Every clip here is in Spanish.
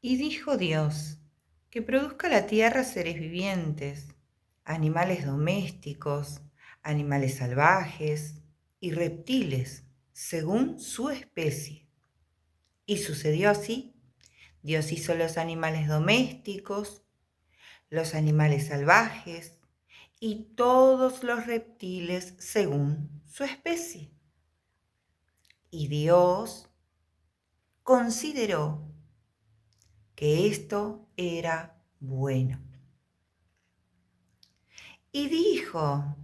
Y dijo Dios, que produzca la tierra seres vivientes, animales domésticos, animales salvajes y reptiles, según su especie. Y sucedió así. Dios hizo los animales domésticos, los animales salvajes y todos los reptiles según su especie. Y Dios consideró que esto era bueno. Y dijo,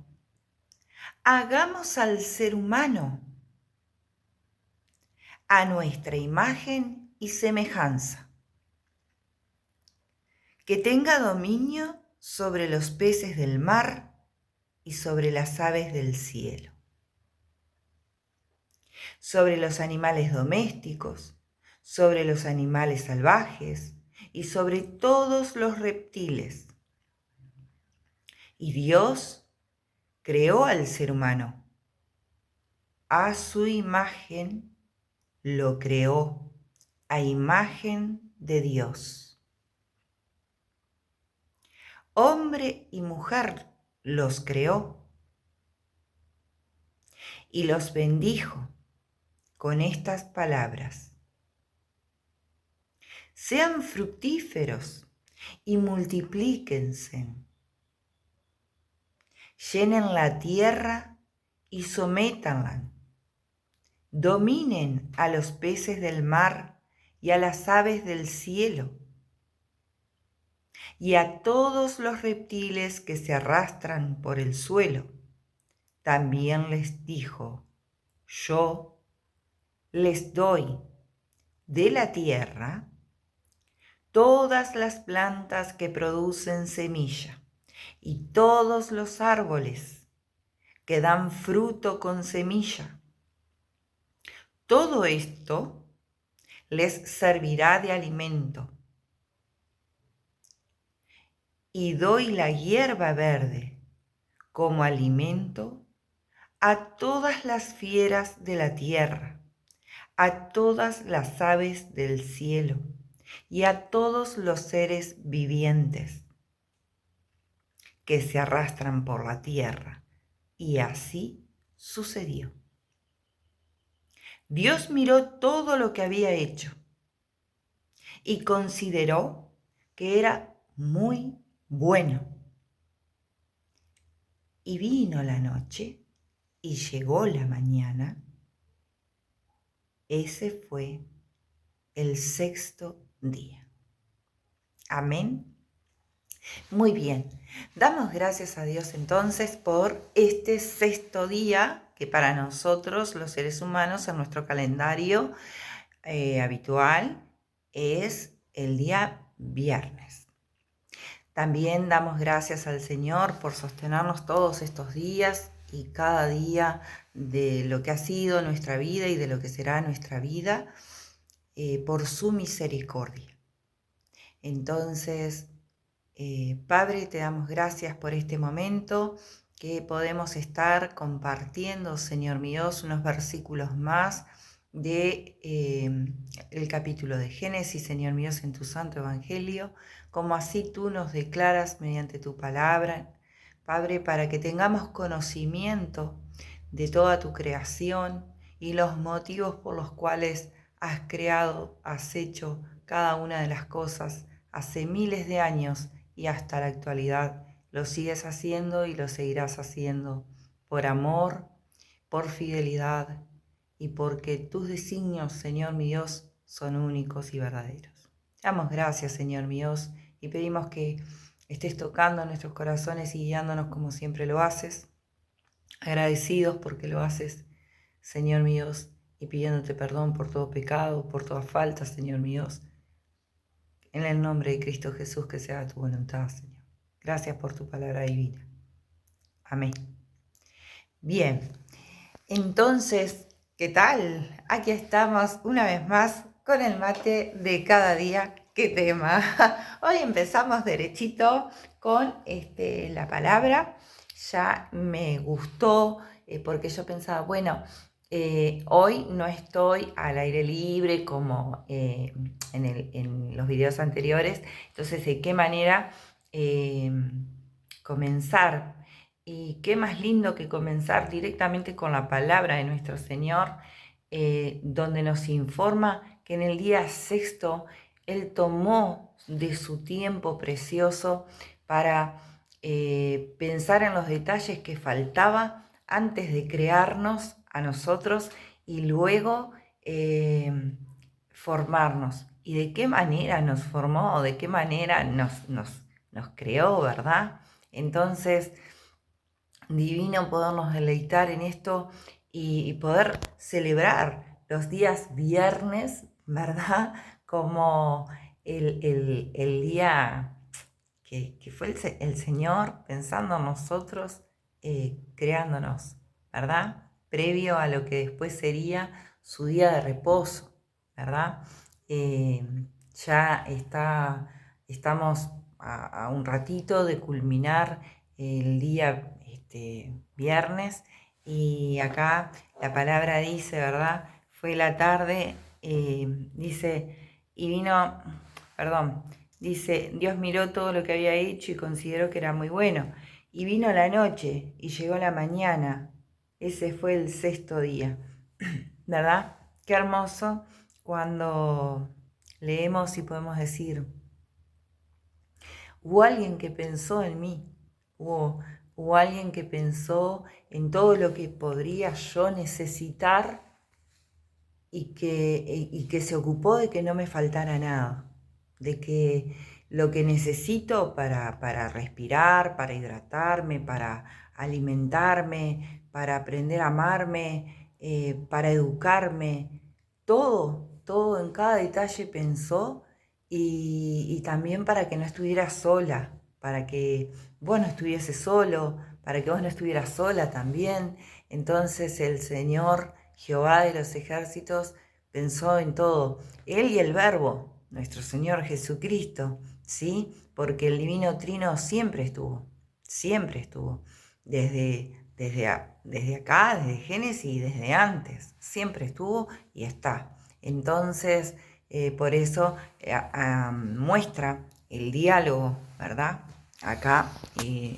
hagamos al ser humano a nuestra imagen y semejanza, que tenga dominio sobre los peces del mar y sobre las aves del cielo, sobre los animales domésticos, sobre los animales salvajes y sobre todos los reptiles. Y Dios creó al ser humano. A su imagen lo creó, a imagen de Dios. Hombre y mujer los creó y los bendijo con estas palabras. Sean fructíferos y multiplíquense. Llenen la tierra y sométanla. Dominen a los peces del mar y a las aves del cielo y a todos los reptiles que se arrastran por el suelo. También les dijo, yo les doy de la tierra todas las plantas que producen semilla y todos los árboles que dan fruto con semilla. Todo esto les servirá de alimento. Y doy la hierba verde como alimento a todas las fieras de la tierra, a todas las aves del cielo y a todos los seres vivientes que se arrastran por la tierra. Y así sucedió. Dios miró todo lo que había hecho y consideró que era muy bueno. Y vino la noche y llegó la mañana. Ese fue el sexto día. Amén. Muy bien. Damos gracias a Dios entonces por este sexto día que para nosotros los seres humanos en nuestro calendario habitual es el día viernes. También damos gracias al Señor por sostenernos todos estos días y cada día de lo que ha sido nuestra vida y de lo que será nuestra vida, por su misericordia. Entonces, Padre, te damos gracias por este momento que podemos estar compartiendo, Señor mío, unos versículos más de el capítulo de Génesis, Señor mío, en tu santo evangelio, como así tú nos declaras mediante tu palabra, Padre, para que tengamos conocimiento de toda tu creación y los motivos por los cuales has creado, has hecho cada una de las cosas hace miles de años y hasta la actualidad. Lo sigues haciendo y lo seguirás haciendo por amor, por fidelidad y porque tus designios, Señor mi Dios, son únicos y verdaderos. Damos gracias, Señor mi Dios, y pedimos que estés tocando nuestros corazones y guiándonos como siempre lo haces, agradecidos porque lo haces, Señor mi Dios, y pidiéndote perdón por todo pecado, por toda falta, Señor mi Dios, en el nombre de Cristo Jesús, que sea tu voluntad, Señor. Gracias por tu palabra divina. Amén. Bien, entonces, ¿qué tal? Aquí estamos una vez más con el mate de cada día. ¿Qué tema? Hoy empezamos derechito con la palabra. Ya me gustó porque yo pensaba, bueno, Hoy no estoy al aire libre como en los videos anteriores, entonces de qué manera eh, comenzar. Y qué más lindo que comenzar directamente con la palabra de nuestro Señor, donde nos informa que en el día sexto Él tomó de su tiempo precioso para pensar en los detalles que faltaba antes de crearnos a nosotros y luego formarnos. ¿Y de qué manera nos formó o de qué manera nos creó, verdad? Entonces, divino podernos deleitar en esto y poder celebrar los días viernes, ¿verdad? Como el día que fue el Señor pensando en nosotros, creándonos, ¿verdad? Previo a lo que después sería su día de reposo, ¿verdad? Eh, ya estamos a un ratito de culminar el día viernes y acá la palabra dice, ¿verdad? Fue la tarde, dice, y vino, perdón, dice, Dios miró todo lo que había hecho y consideró que era muy bueno. Y vino la noche y llegó la mañana. Ese fue el sexto día. ¿Verdad? Qué hermoso cuando leemos y podemos decir, hubo alguien que pensó en mí, hubo alguien que pensó en todo lo que podría yo necesitar y que se ocupó de que no me faltara nada, de que lo que necesito para respirar, para hidratarme, para alimentarme, para aprender a amarme, para educarme, todo en cada detalle pensó y también para que no estuviera sola, para que vos no estuvieses solo, para que vos no estuvieras sola también. Entonces el Señor Jehová de los ejércitos pensó en todo. Él y el Verbo, nuestro Señor Jesucristo, ¿sí? Porque el Divino Trino siempre estuvo, desde acá, desde Génesis, desde antes, siempre estuvo y está. Entonces, por eso muestra el diálogo, ¿verdad? Acá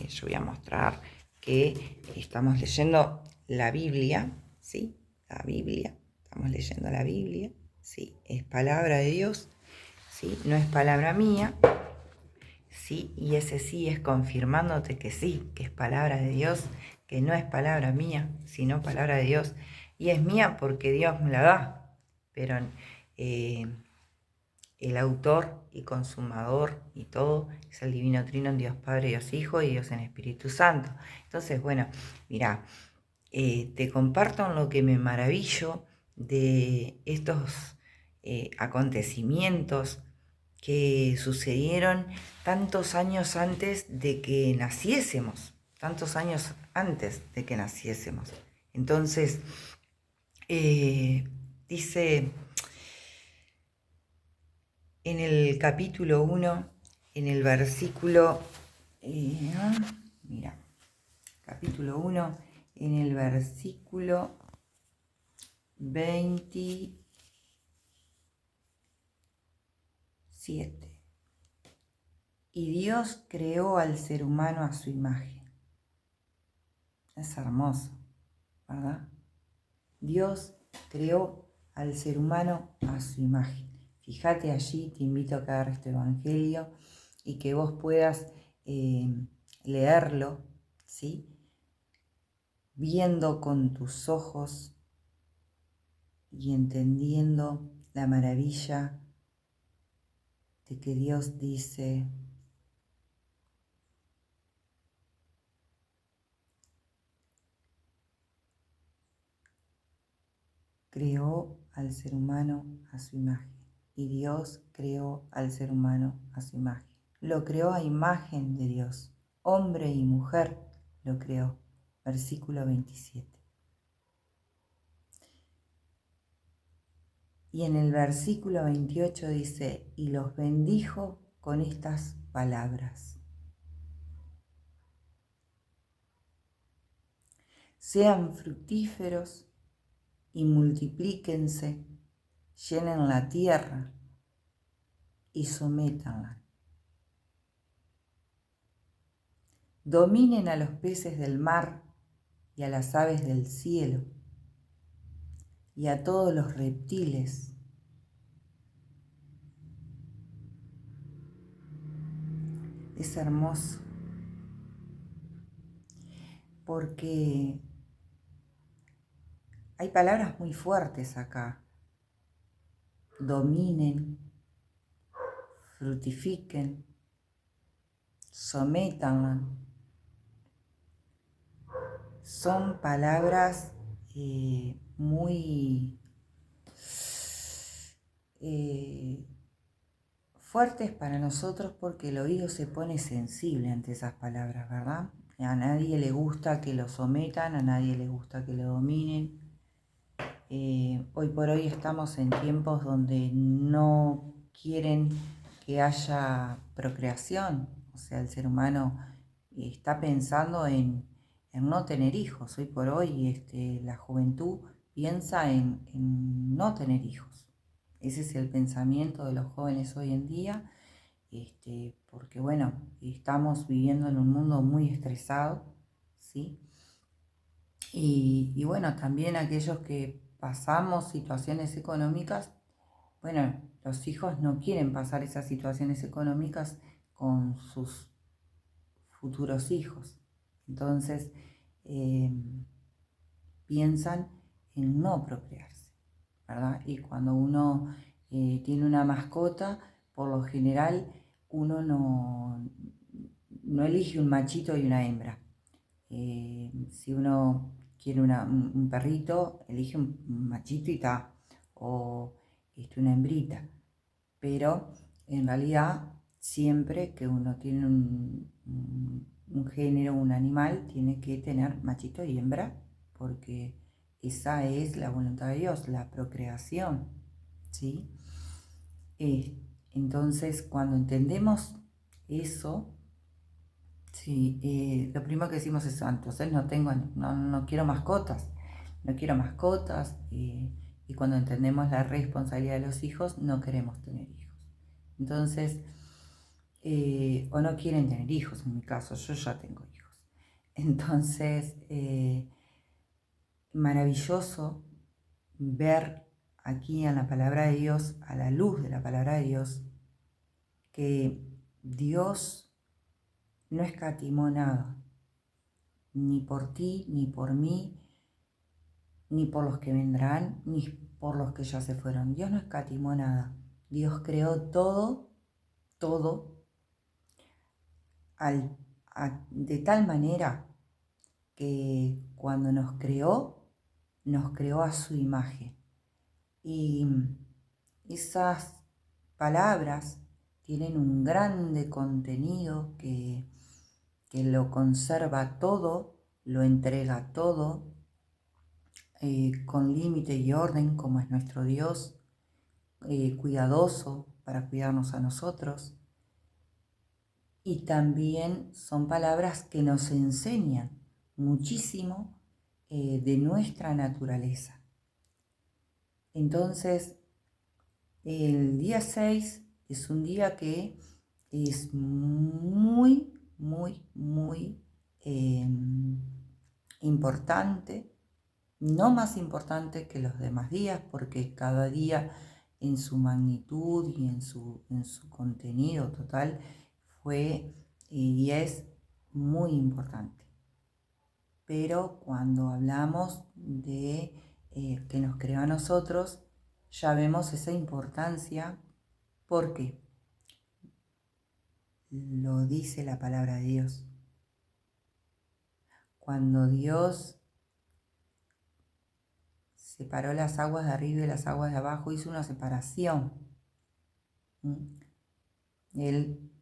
yo voy a mostrar que estamos leyendo la Biblia, ¿sí? La Biblia, estamos leyendo la Biblia, ¿sí? Es palabra de Dios, ¿sí? No es palabra mía, ¿sí? Y ese sí es confirmándote que sí, que es palabra de Dios, que no es palabra mía, sino palabra de Dios. Y es mía porque Dios me la da, pero eh, el autor y consumador y todo es el Divino Trino en Dios Padre, Dios Hijo y Dios en Espíritu Santo. Entonces, bueno, mira, te comparto en lo que me maravillo de estos acontecimientos que sucedieron tantos años antes de que naciésemos, tantos años antes de que naciésemos. Entonces, dice en el capítulo 1, en el versículo, mira, capítulo 1, en el versículo 27. Y Dios creó al ser humano a su imagen. Es hermoso, ¿verdad? Dios creó al ser humano a su imagen. Fíjate allí, te invito a que agarres este evangelio y que vos puedas leerlo, ¿sí? Viendo con tus ojos y entendiendo la maravilla de que Dios dice: creó al ser humano a su imagen. Y Dios creó al ser humano a su imagen. Lo creó a imagen de Dios. Hombre y mujer lo creó. Versículo 27. Y en el versículo 28 dice: y los bendijo con estas palabras: sean fructíferos y multiplíquense, llenen la tierra y sométanla. Dominen a los peces del mar y a las aves del cielo y a todos los reptiles. Es hermoso porque hay palabras muy fuertes acá. Dominen, fructifiquen, sométanla. Son palabras muy fuertes para nosotros porque el oído se pone sensible ante esas palabras, ¿verdad? A nadie le gusta que lo sometan, a nadie le gusta que lo dominen. Hoy por hoy estamos en tiempos donde no quieren que haya procreación, o sea, el ser humano está pensando en no tener hijos. Hoy por hoy la juventud piensa en no tener hijos. Ese es el pensamiento de los jóvenes hoy en día, porque bueno, estamos viviendo en un mundo muy estresado, ¿sí? Y bueno, también aquellos que pasamos situaciones económicas, bueno, los hijos no quieren pasar esas situaciones económicas con sus futuros hijos. Entonces, piensan en no procrearse, ¿verdad? Y cuando uno tiene una mascota, por lo general uno no elige un machito y una hembra. Si uno quiere un perrito, elige un machito y está, o una hembrita. Pero en realidad, siempre que uno tiene un género, un animal, tiene que tener machito y hembra, porque esa es la voluntad de Dios, la procreación, ¿sí? Entonces, cuando entendemos eso, sí, lo primero que decimos es, entonces no quiero mascotas, no quiero mascotas, y cuando entendemos la responsabilidad de los hijos, no queremos tener hijos. Entonces, o no quieren tener hijos, en mi caso, yo ya tengo hijos. Entonces, maravilloso ver aquí en la palabra de Dios, a la luz de la palabra de Dios, que Dios no escatimó nada, ni por ti, ni por mí, ni por los que vendrán, ni por los que ya se fueron. Dios no escatimó nada. Dios creó todo, todo, de tal manera que cuando nos creó a su imagen. Y esas palabras tienen un grande contenido que lo conserva todo, lo entrega todo, con límite y orden, como es nuestro Dios, cuidadoso para cuidarnos a nosotros. Y también son palabras que nos enseñan muchísimo de nuestra naturaleza. Entonces, el día 6 es un día que es muy, muy, muy importante, no más importante que los demás días, porque cada día en su magnitud y en su contenido total fue y es muy importante. Pero cuando hablamos de que nos creó a nosotros, ya vemos esa importancia, porque lo dice la palabra de Dios. Cuando Dios separó las aguas de arriba y las aguas de abajo, hizo una separación. Él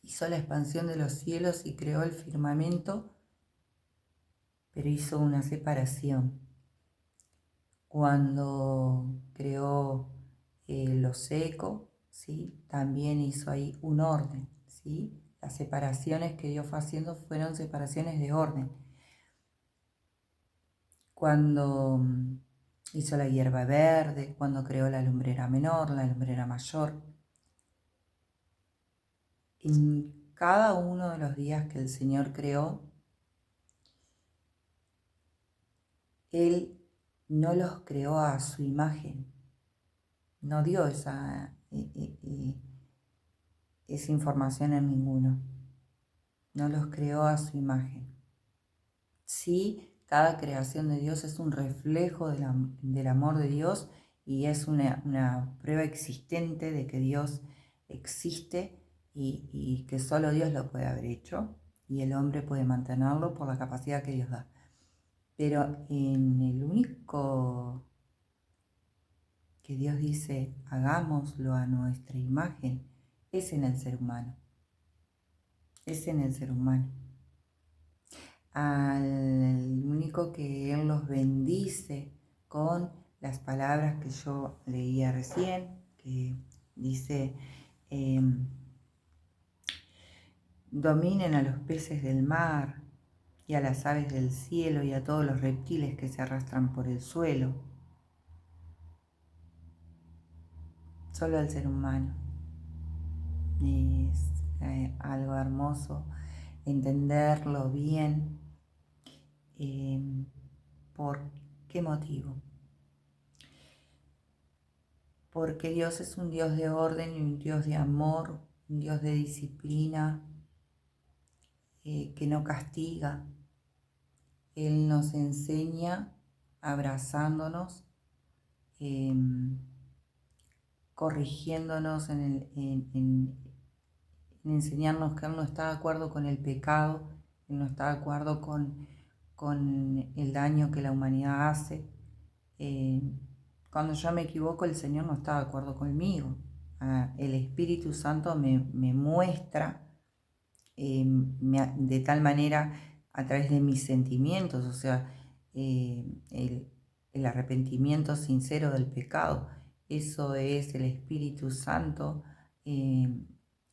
hizo la expansión de los cielos y creó el firmamento, pero hizo una separación. Cuando creó lo seco, ¿sí? También hizo ahí un orden, ¿sí? Las separaciones que Dios fue haciendo fueron separaciones de orden. Cuando Hizo la hierba verde cuando creó la lumbrera menor, la lumbrera mayor. En cada uno de los días que el Señor creó, Él no los creó a su imagen, no dio esa información en ninguno, no los creó a su imagen. Sí, cada creación de Dios es un reflejo del amor de Dios y es una prueba existente de que Dios existe y que solo Dios lo puede haber hecho y el hombre puede mantenerlo por la capacidad que Dios da. Pero en el único que Dios dice, hagámoslo a nuestra imagen, es en el ser humano. Es en el ser humano. Al único que Él los bendice con las palabras que yo leía recién, que dice, dominen a los peces del mar y a las aves del cielo y a todos los reptiles que se arrastran por el suelo. Solo al ser humano. Es algo hermoso entenderlo bien. ¿Por qué motivo? Porque Dios es un Dios de orden y un Dios de amor, un Dios de disciplina, que no castiga. Él nos enseña abrazándonos, corrigiéndonos en enseñarnos que Él no está de acuerdo con el pecado, Él no está de acuerdo con el daño que la humanidad hace. Cuando yo me equivoco, el Señor no está de acuerdo conmigo. El Espíritu Santo me muestra de tal manera a través de mis sentimientos, o sea, el arrepentimiento sincero del pecado. Eso es el Espíritu Santo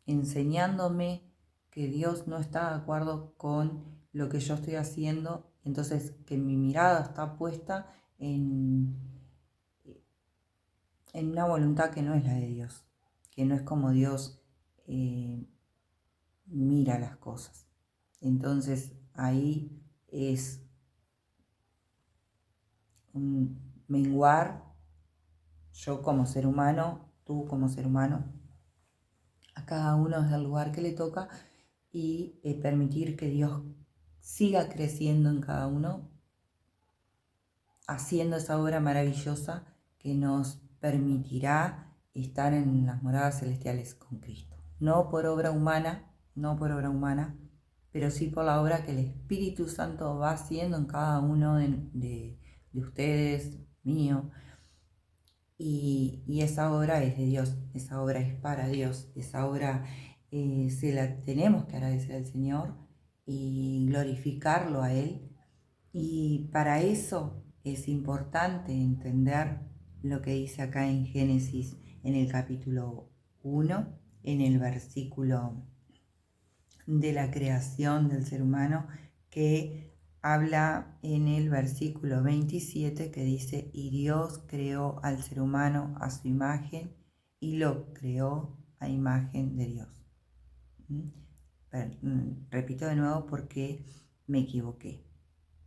enseñándome que Dios no está de acuerdo con lo que yo estoy haciendo, entonces que mi mirada está puesta en una voluntad que no es la de Dios, que no es como Dios mira las cosas. Entonces ahí es un menguar, yo como ser humano, tú como ser humano, a cada uno desde el lugar que le toca y permitir que Dios siga creciendo en cada uno, haciendo esa obra maravillosa que nos permitirá estar en las moradas celestiales con Cristo. No por obra humana, pero sí por la obra que el Espíritu Santo va haciendo en cada uno de ustedes, mío. Y esa obra es de Dios, esa obra es para Dios, esa obra se la tenemos que agradecer al Señor y glorificarlo a Él. Y para eso es importante entender lo que dice acá en Génesis, en el capítulo 1, en el versículo de la creación del ser humano, que habla en el versículo 27 que dice, y Dios creó al ser humano a su imagen y lo creó a imagen de Dios. Repito de nuevo porque me equivoqué.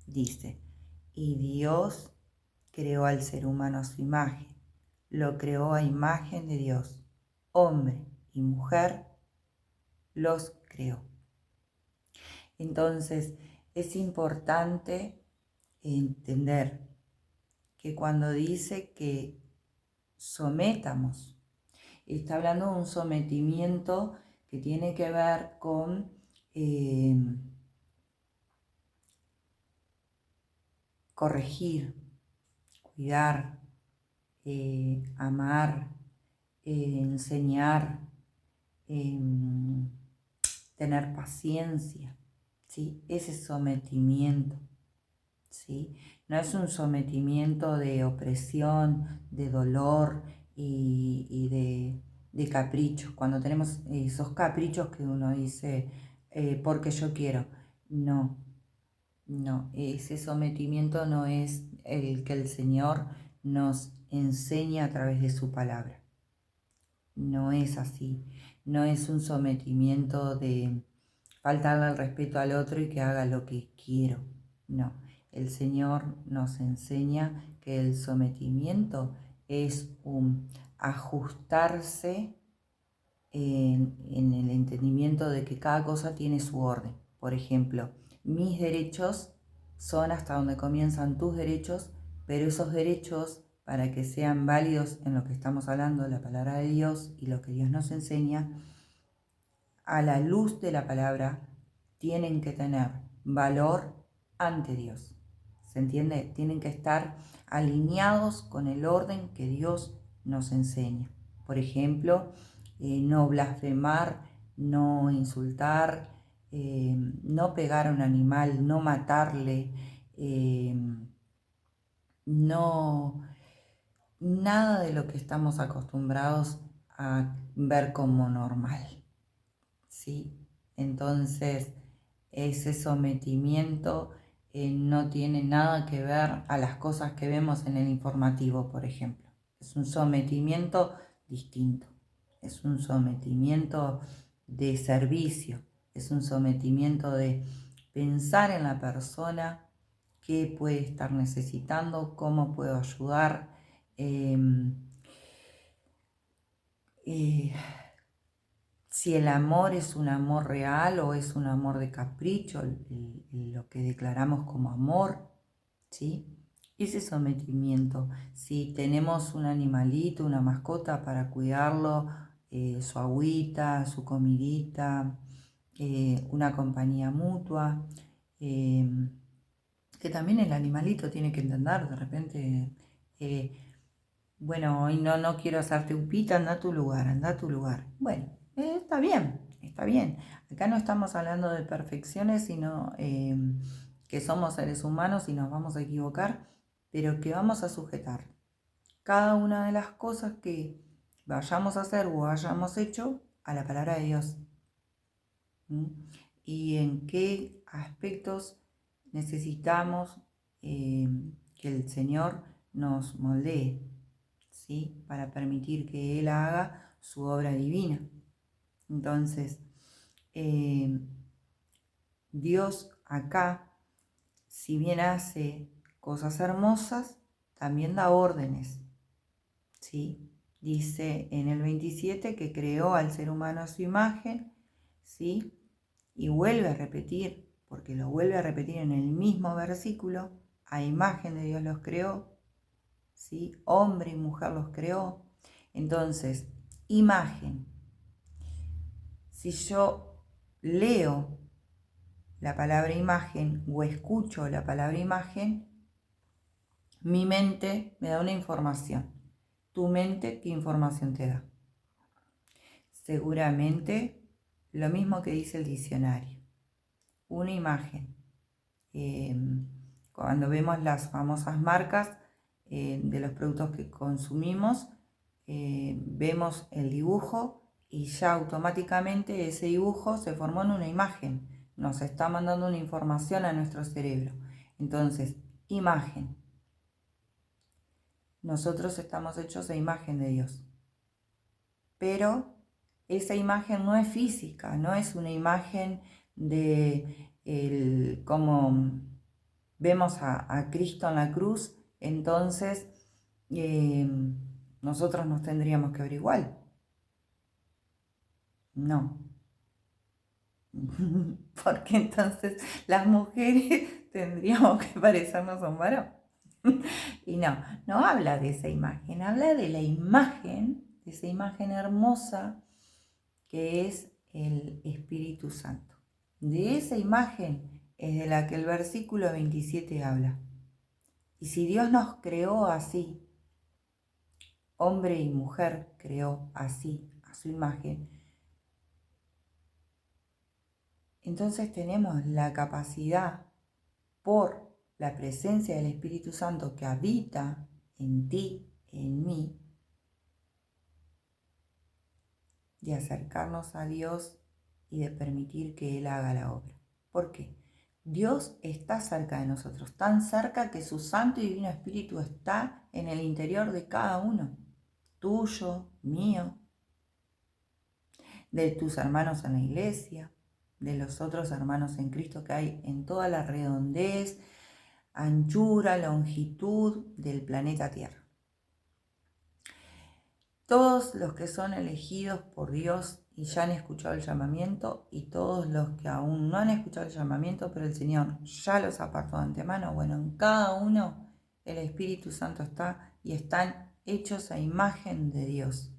Dice, y Dios creó al ser humano a su imagen, lo creó a imagen de Dios, hombre y mujer los creó. Entonces, es importante entender que cuando dice que sometamos, está hablando de un sometimiento que tiene que ver con corregir, cuidar, amar, enseñar, tener paciencia, ¿sí? Ese sometimiento, ¿sí? No es un sometimiento de opresión, de dolor y de caprichos. Cuando tenemos esos caprichos que uno dice, porque yo quiero, no, ese sometimiento no es el que el Señor nos enseña a través de su palabra. No es así, no es un sometimiento de faltarle al respeto al otro y que haga lo que quiero. No, el Señor nos enseña que el sometimiento es un ajustarse en el entendimiento de que cada cosa tiene su orden. Por ejemplo, mis derechos son hasta donde comienzan tus derechos, pero esos derechos, para que sean válidos en lo que estamos hablando, la palabra de Dios y lo que Dios nos enseña, a la luz de la palabra, tienen que tener valor ante Dios. ¿Se entiende? Tienen que estar alineados con el orden que Dios nos enseña. Por ejemplo, no blasfemar, no insultar, no pegar a un animal, no matarle, no, nada de lo que estamos acostumbrados a ver como normal, ¿sí? Entonces, ese sometimiento no tiene nada que ver a las cosas que vemos en el informativo, por ejemplo. Es un sometimiento distinto, es un sometimiento de servicio, es un sometimiento de pensar en la persona, qué puede estar necesitando, cómo puedo ayudar. Si el amor es un amor real o es un amor de capricho, lo que declaramos como amor, ¿sí? Ese sometimiento. Si tenemos un animalito, una mascota para cuidarlo, su agüita, su comidita, una compañía mutua, que también el animalito tiene que entender, de repente, bueno, hoy no quiero hacerte upita, anda a tu lugar, anda a tu lugar. Bueno, está bien, está bien. Acá no estamos hablando de perfecciones, sino que somos seres humanos y nos vamos a equivocar, pero que vamos a sujetar cada una de las cosas que vayamos a hacer o hayamos hecho a la palabra de Dios. Y en qué aspectos necesitamos que el Señor nos moldee, ¿sí? Para permitir que Él haga su obra divina. Entonces, Dios acá, si bien hace cosas hermosas, también da órdenes, ¿sí? Dice en el 27 que creó al ser humano a su imagen, ¿sí? Y vuelve a repetir, porque lo vuelve a repetir en el mismo versículo, a imagen de Dios los creó, ¿sí? Hombre y mujer los creó. Entonces, imagen. Si yo leo la palabra imagen o escucho la palabra imagen, mi mente me da una información. ¿Tu mente qué información te da? Seguramente lo mismo que dice el diccionario. Una imagen. Cuando vemos las famosas marcas de los productos que consumimos, vemos el dibujo y ya automáticamente ese dibujo se formó en una imagen. Nos está mandando una información a nuestro cerebro. Entonces, imagen. Nosotros estamos hechos a imagen de Dios. Pero esa imagen no es física, no es una imagen de como vemos a Cristo en la cruz, entonces nosotros nos tendríamos que ver igual. No. Porque entonces las mujeres tendríamos que parecernos a un varón. Y no habla de esa imagen, habla de la imagen, de esa imagen hermosa que es el Espíritu Santo. De esa imagen es de la que el versículo 27 habla. Y si Dios nos creó así, hombre y mujer creó así, a su imagen, entonces tenemos la capacidad, por la presencia del Espíritu Santo que habita en ti, en mí, de acercarnos a Dios y de permitir que Él haga la obra. ¿Por qué? Dios está cerca de nosotros, tan cerca que su Santo y Divino Espíritu está en el interior de cada uno, tuyo, mío, de tus hermanos en la iglesia, de los otros hermanos en Cristo que hay en toda la redondez, anchura, longitud del planeta Tierra. Todos los que son elegidos por Dios y ya han escuchado el llamamiento, y todos los que aún no han escuchado el llamamiento, pero el Señor ya los apartó de antemano, bueno, en cada uno el Espíritu Santo está y están hechos a imagen de Dios.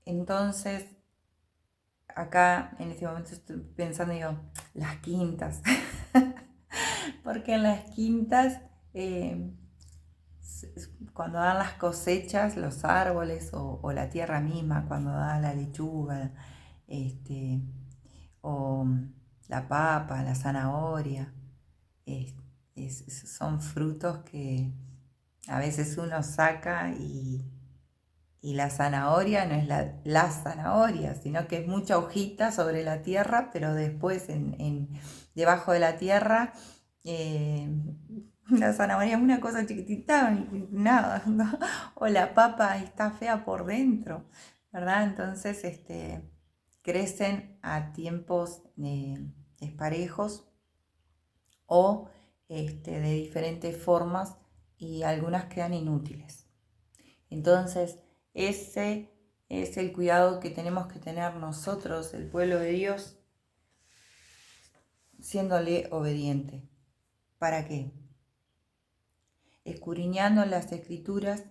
Entonces, acá en este momento estoy pensando, digo, las quintas, porque en las quintas, cuando dan las cosechas, los árboles o la tierra misma, cuando da la lechuga, o la papa, la zanahoria, son frutos que a veces uno saca y la zanahoria no es la zanahoria, sino que es mucha hojita sobre la tierra, pero después debajo de la tierra la zanahoria es una cosa chiquitita, nada, ¿no? O la papa está fea por dentro, ¿verdad? Entonces crecen a tiempos desparejos o de diferentes formas, y algunas quedan inútiles. Entonces, ese es el cuidado que tenemos que tener nosotros, el pueblo de Dios, siéndole obediente. ¿Para qué? Escudriñando las Escrituras,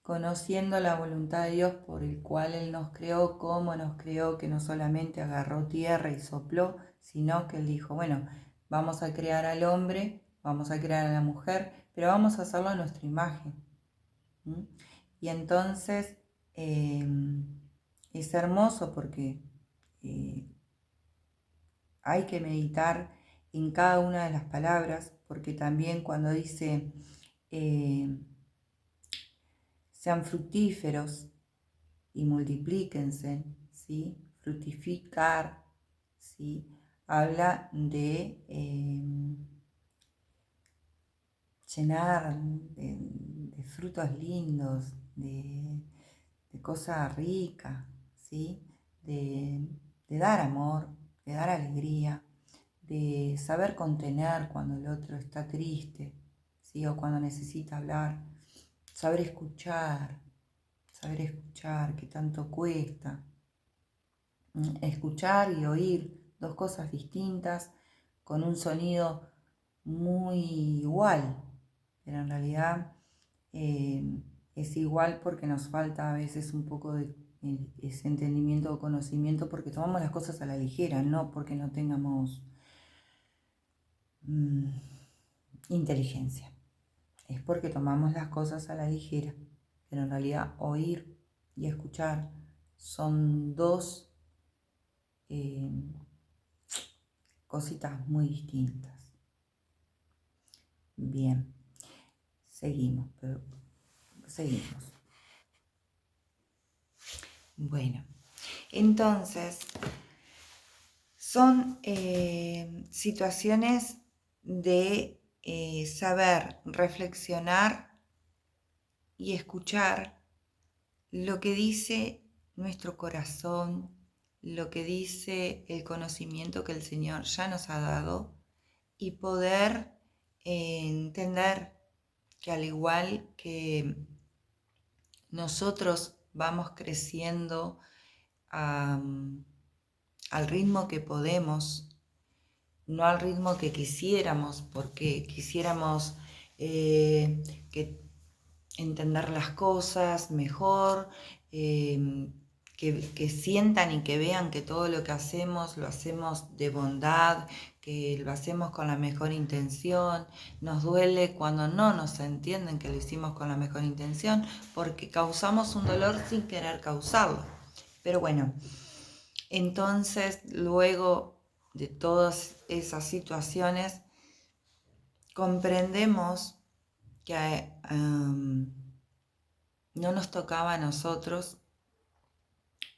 conociendo la voluntad de Dios por el cual Él nos creó, cómo nos creó, que no solamente agarró tierra y sopló, sino que Él dijo, bueno, vamos a crear al hombre, vamos a crear a la mujer, pero vamos a hacerlo a nuestra imagen. Y entonces es hermoso porque hay que meditar en cada una de las palabras, porque también cuando dice sean fructíferos y multiplíquense, ¿sí? Fructificar, ¿sí? Habla de llenar de frutos lindos, de cosas ricas, ¿sí? De dar amor, de dar alegría, de saber contener cuando el otro está triste, ¿sí? O cuando necesita hablar, saber escuchar, que tanto cuesta. Escuchar y oír, dos cosas distintas, con un sonido muy igual, pero en realidad es igual porque nos falta a veces un poco de ese entendimiento o conocimiento, porque tomamos las cosas a la ligera, no porque no tengamos inteligencia, es porque tomamos las cosas a la ligera, pero en realidad oír y escuchar son dos cositas muy distintas. Bien, seguimos. Bueno, entonces son situaciones de saber reflexionar y escuchar lo que dice nuestro corazón, lo que dice el conocimiento que el Señor ya nos ha dado, y poder entender que al igual que nosotros vamos creciendo al ritmo que podemos, no al ritmo que quisiéramos, porque quisiéramos que entender las cosas mejor, que sientan y que vean que todo lo que hacemos lo hacemos de bondad, que lo hacemos con la mejor intención. Nos duele cuando no nos entienden que lo hicimos con la mejor intención, porque causamos un dolor sin querer causarlo. Pero bueno, entonces luego de todas esas situaciones comprendemos que no nos tocaba a nosotros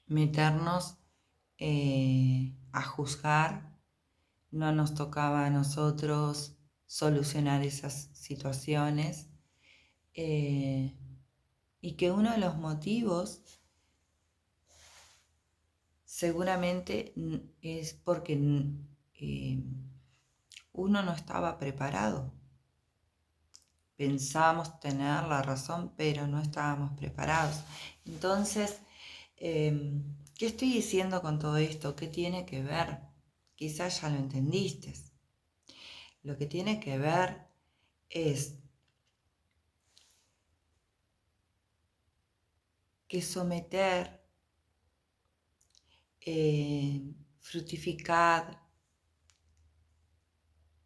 meternos a juzgar no nos tocaba a nosotros solucionar esas situaciones, y que uno de los motivos seguramente es porque uno no estaba preparado. Pensábamos tener la razón, pero no estábamos preparados. Entonces, ¿qué estoy diciendo con todo esto? ¿Qué tiene que ver? Quizás ya lo entendiste. Lo que tiene que ver es que someter, frutificar,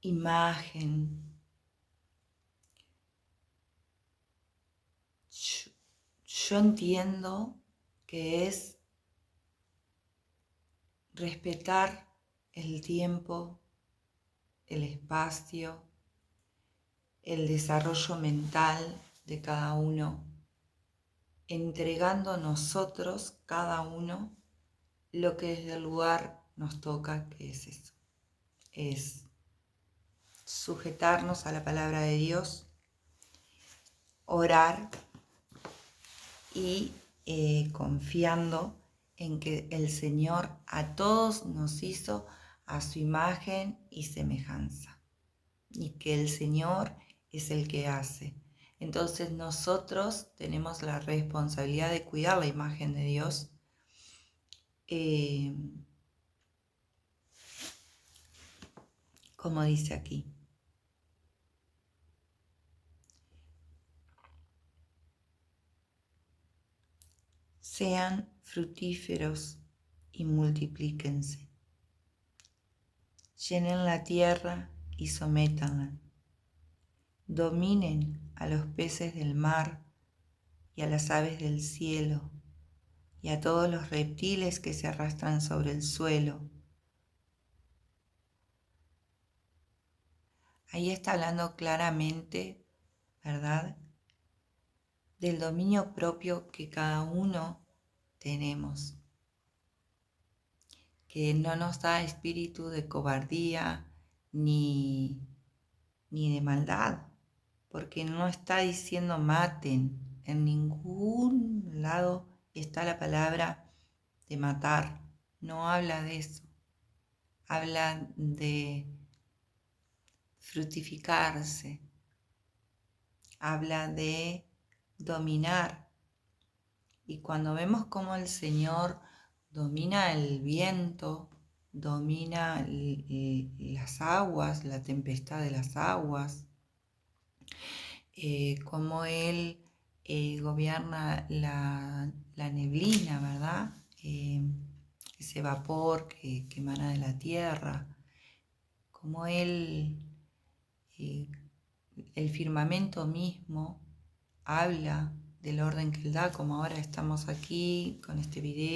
imagen, yo entiendo que es respetar el tiempo, el espacio, el desarrollo mental de cada uno, entregando nosotros, cada uno, lo que desde el lugar nos toca, que es eso, es sujetarnos a la palabra de Dios, orar y confiando en que el Señor a todos nos hizo a su imagen y semejanza, y que el Señor es el que hace. Entonces nosotros tenemos la responsabilidad de cuidar la imagen de Dios, como dice aquí. Sean fructíferos y multiplíquense. Llenen la tierra y sométanla. Dominen a los peces del mar y a las aves del cielo y a todos los reptiles que se arrastran sobre el suelo. Ahí está hablando claramente, ¿verdad?, del dominio propio que cada uno tenemos, que no nos da espíritu de cobardía ni de maldad, porque no está diciendo maten. En ningún lado está la palabra de matar, no habla de eso, habla de fructificarse, habla de dominar. Y cuando vemos cómo el Señor domina el viento, domina las aguas, la tempestad de las aguas, cómo Él gobierna la neblina, ¿verdad? Ese vapor que emana de la tierra, cómo Él, el firmamento mismo, habla del orden que Él da, como ahora estamos aquí con este video.